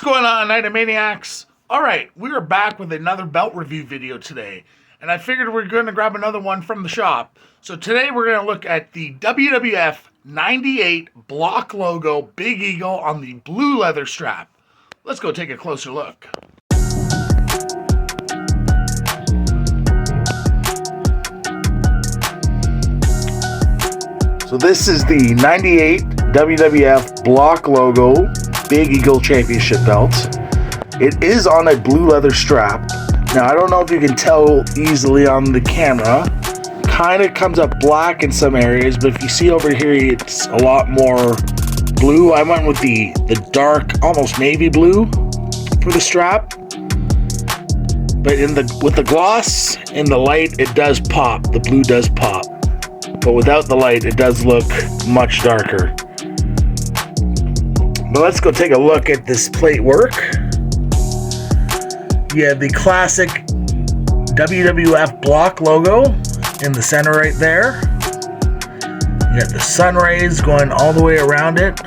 What's going on, Nightomaniacs? Alright, we are back with another belt review video today, and I figured we are going to grab another one from the shop. So today we're going to look at the WWF 98 block logo Big Eagle on the blue leather strap. Let's go take a closer look. So this is the 98 WWF block logo Big Eagle Championship belt. It is on a blue leather strap. Now I don't know if you can tell easily on the camera. Kind of comes up black in some areas, but if you see over here, it's a lot more blue. I went with the dark, almost navy blue for the strap. But with the gloss in the light, it does pop. The blue does pop. But without the light, it does look much darker. But let's go take a look at this plate work. You have the classic WWF block logo in the center right there. You got the sun rays going all the way around it.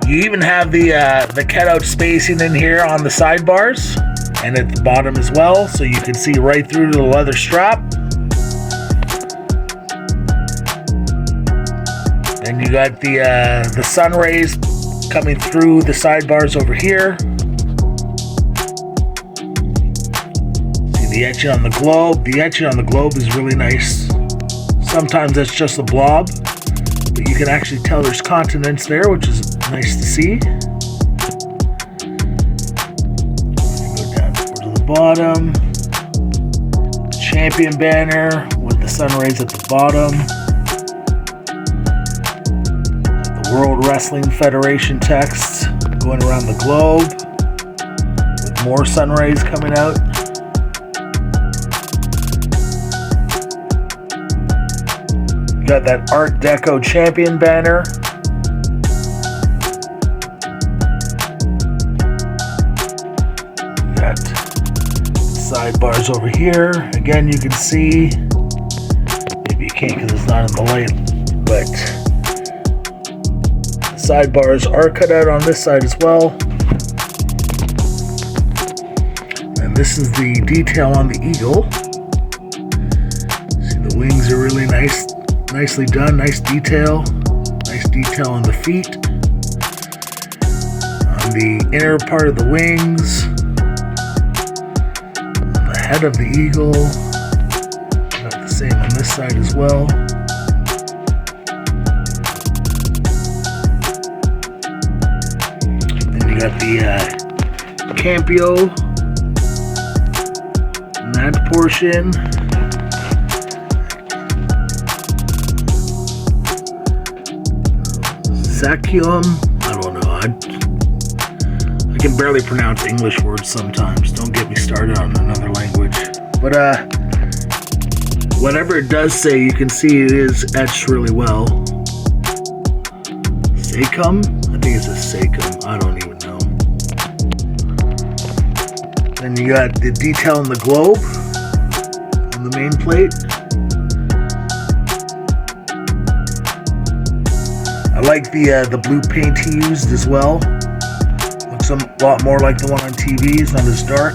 You even have the cutout spacing in here on the sidebars and at the bottom as well, so you can see right through to the leather strap. And you got the sun rays coming through the sidebars over here. See the etching on the globe. The etching on the globe is really nice. Sometimes that's just a blob, but you can actually tell there's continents there, which is nice to see. Go down to the bottom. Champion banner with the sun rays at the bottom. World Wrestling Federation text going around the globe with more sun rays coming out. You got that Art Deco champion banner. You got sidebars over here. Again, you can see, maybe you can't because it's not in the light, but sidebars are cut out on this side as well. And this is the detail on the eagle. See, the wings are really nicely done. Nice detail. Nice detail on the feet. On the inner part of the wings. On the head of the eagle. Got the same on this side as well. You got the Campio in that portion. Sacium, I don't know. I can barely pronounce English words sometimes. Don't get me started on another language. But whatever it does say, you can see it is etched really well. Sacum? I think it's a Sacum. I don't even know. Then you got the detail in the globe on the main plate. I like the blue paint he used as well. Looks a lot more like the one on TV. It's not as dark.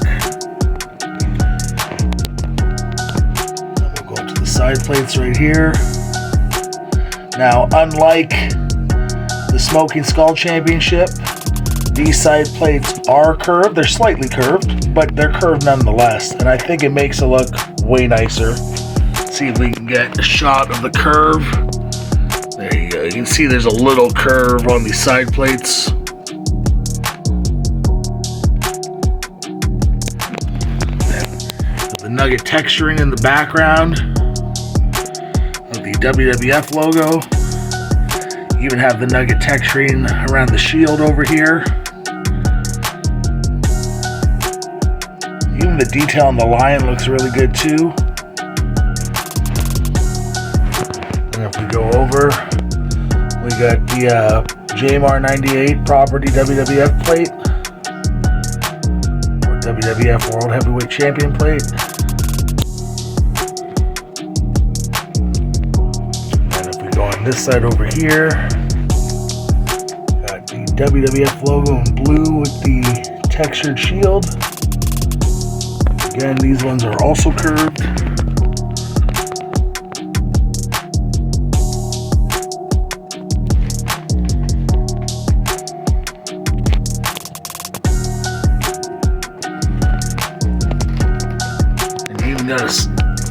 We'll go to the side plates right here. Now, unlike the Smoking Skull Championship, these side plates are curved. They're slightly curved, but they're curved nonetheless, and I think it makes it look way nicer. Let's see if we can get a shot of the curve. There you go. You can see there's a little curve on these side plates. The nugget texturing in the background of the WWF logo. You even have the nugget texturing around the shield over here. Even the detail on the lion looks really good too. And if we go over, we got the JMR 98 property WWF plate, or WWF World Heavyweight Champion plate. And if we go And this side over here, got the WWF logo in blue with the textured shield. Again, these ones are also curved. And even got a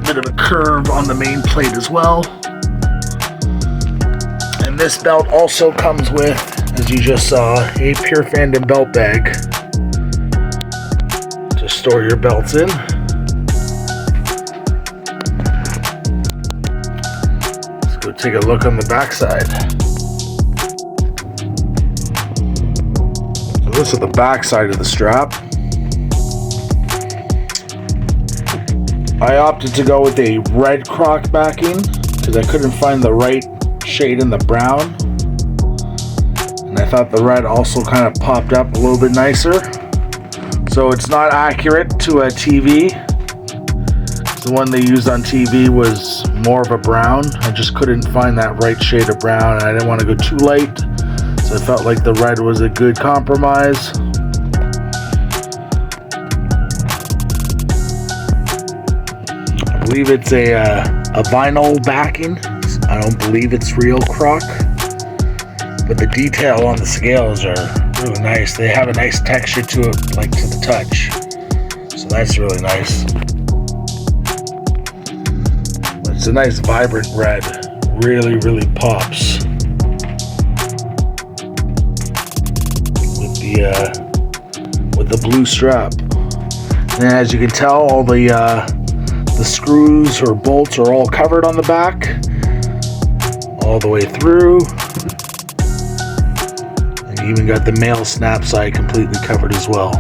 bit of a curve on the main plate as well. And this belt also comes with, as you just saw, a pure Fandom belt bag to store your belts in. Let's go take a look on the back side. So this is the back side of the strap. I opted to go with a red croc backing because I couldn't find the right shade in the brown. And I thought the red also kind of popped up a little bit nicer. So it's not accurate to a TV. The one they used on TV was more of a brown. I just couldn't find that right shade of brown, and I didn't want to go too light. So I felt like the red was a good compromise. I believe it's a vinyl backing. I don't believe it's real croc, but the detail on the scales are really nice. They have a nice texture to it, like to the touch, so that's really nice. It's a nice vibrant red, really pops with the blue strap. And as you can tell, all the screws or bolts are all covered on the back, all the way through. And you even got the male snap side completely covered as well.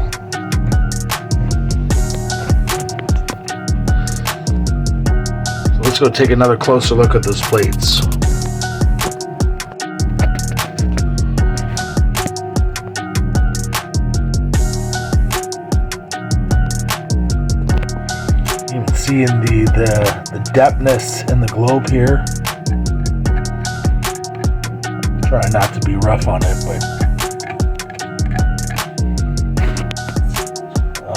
So let's go take another closer look at those plates. You can see in the depthness in the globe here. Try not to be rough on it, but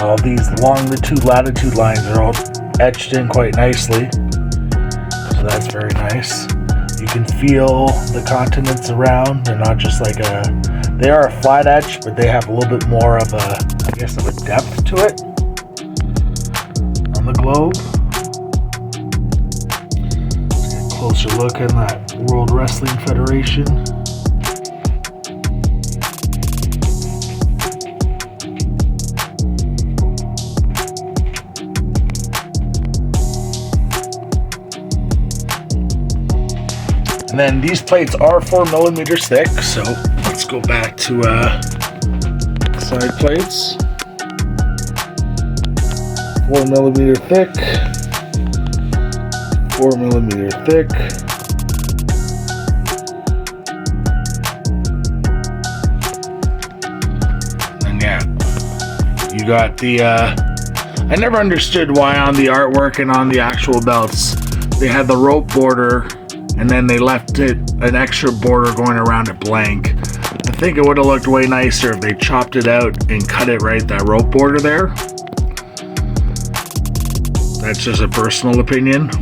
all these longitude, latitude lines are all etched in quite nicely, so that's very nice. You can feel the continents around. They're not just like they are a flat etch, but they have a little bit more of a, I guess, of a depth to it on the globe. Let's get a closer look at that World Wrestling Federation. And then these plates are 4mm thick, so let's go back to side plates. 4mm thick, 4mm thick. And yeah, you got the, I never understood why on the artwork and on the actual belts, they had the rope border and then they left it an extra border going around it blank. I think it would have looked way nicer if they chopped it out and cut it right, that rope border there. That's just a personal opinion. Get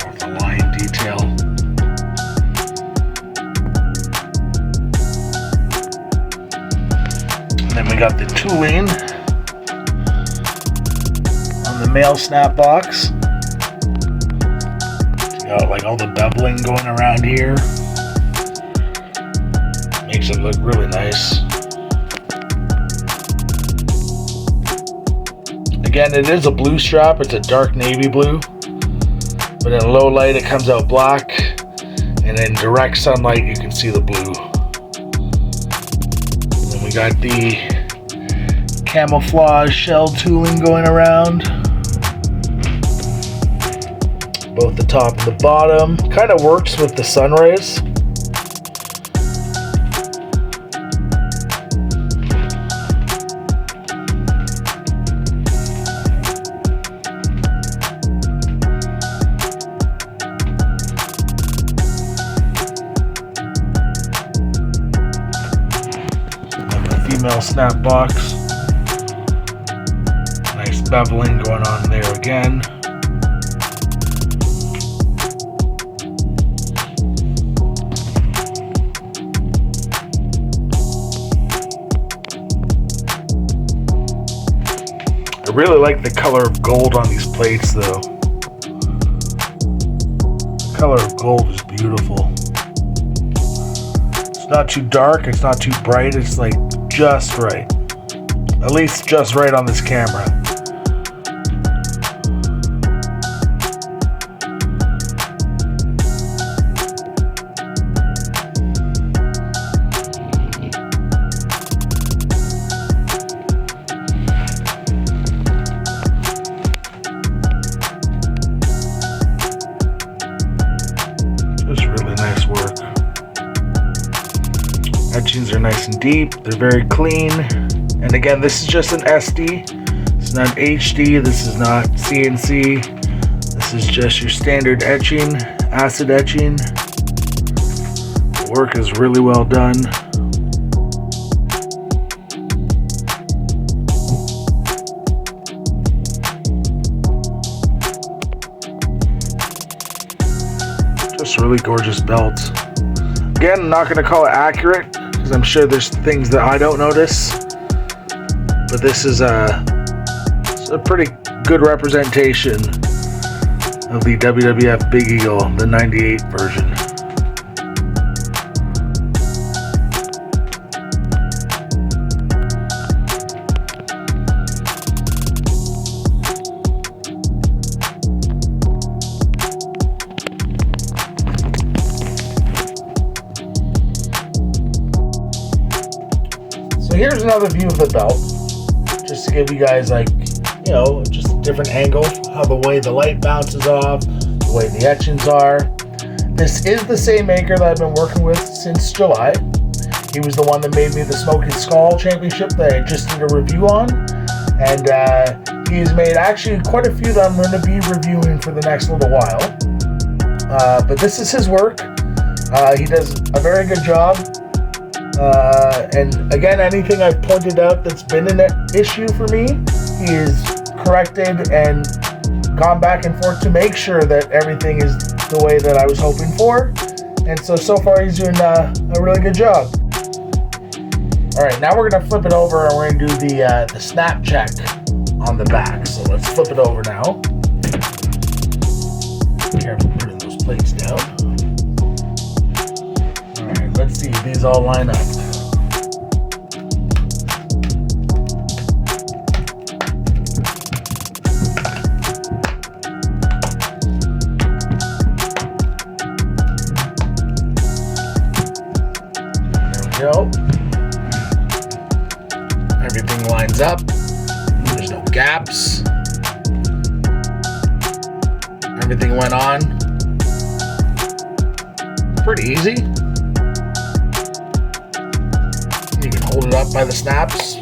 more of the line detail. Then we got the tooling on the male snap box. Got like all the beveling going around here. Makes it look really nice. Again, it is a blue strap. It's a dark navy blue, but in low light it comes out black, and in direct sunlight you can see the blue. We got the camouflage shell tooling going around, both the top and the bottom. Kind of works with the sun rays. 2mm snap box. Nice beveling going on there again. I really like the color of gold on these plates though. The color of gold is beautiful. It's not too dark, it's not too bright, it's like just right. At least just right on this camera. Just really nice work. Etchings are nice and deep, they're very clean. And again, this is just an SD. It's not HD, this is not CNC. This is just your standard etching, acid etching. The work is really well done. Just really gorgeous belt. Again, I'm not going to call it accurate because I'm sure there's things that I don't notice. But this is a pretty good representation of the WWF Big Eagle, the 98 version. So here's another view of the belt. Just to give you guys, like, you know, just a different angle, how the way the light bounces off, the way the etchings are. This is the same maker that I've been working with since July. He was the one that made me the Smoking Skull Championship that I just did a review on. And he's made actually quite a few that I'm going to be reviewing for the next little while. But this is his work. He does a very good job. And again, anything I've pointed out that's been an issue for me, he has corrected and gone back and forth to make sure that everything is the way that I was hoping for. And so far he's doing a really good job. Alright, now we're going to flip it over and we're going to do the snap check on the back. So let's flip it over now. Careful putting those plates down. Alright, let's see if these all line up. There we go. Everything lines up. There's no gaps. Everything went on. Pretty easy. You can hold it up by the snaps.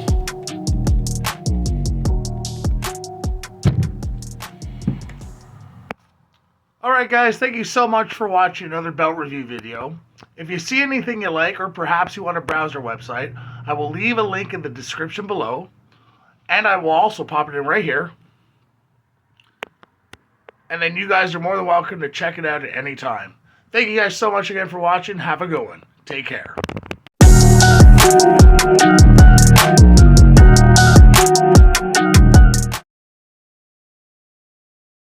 Alright guys, thank you so much for watching another belt review video. If you see anything you like, or perhaps you want to browse our website, I will leave a link in the description below. And I will also pop it in right here. And then you guys are more than welcome to check it out at any time. Thank you guys so much again for watching. Have a good one. Take care.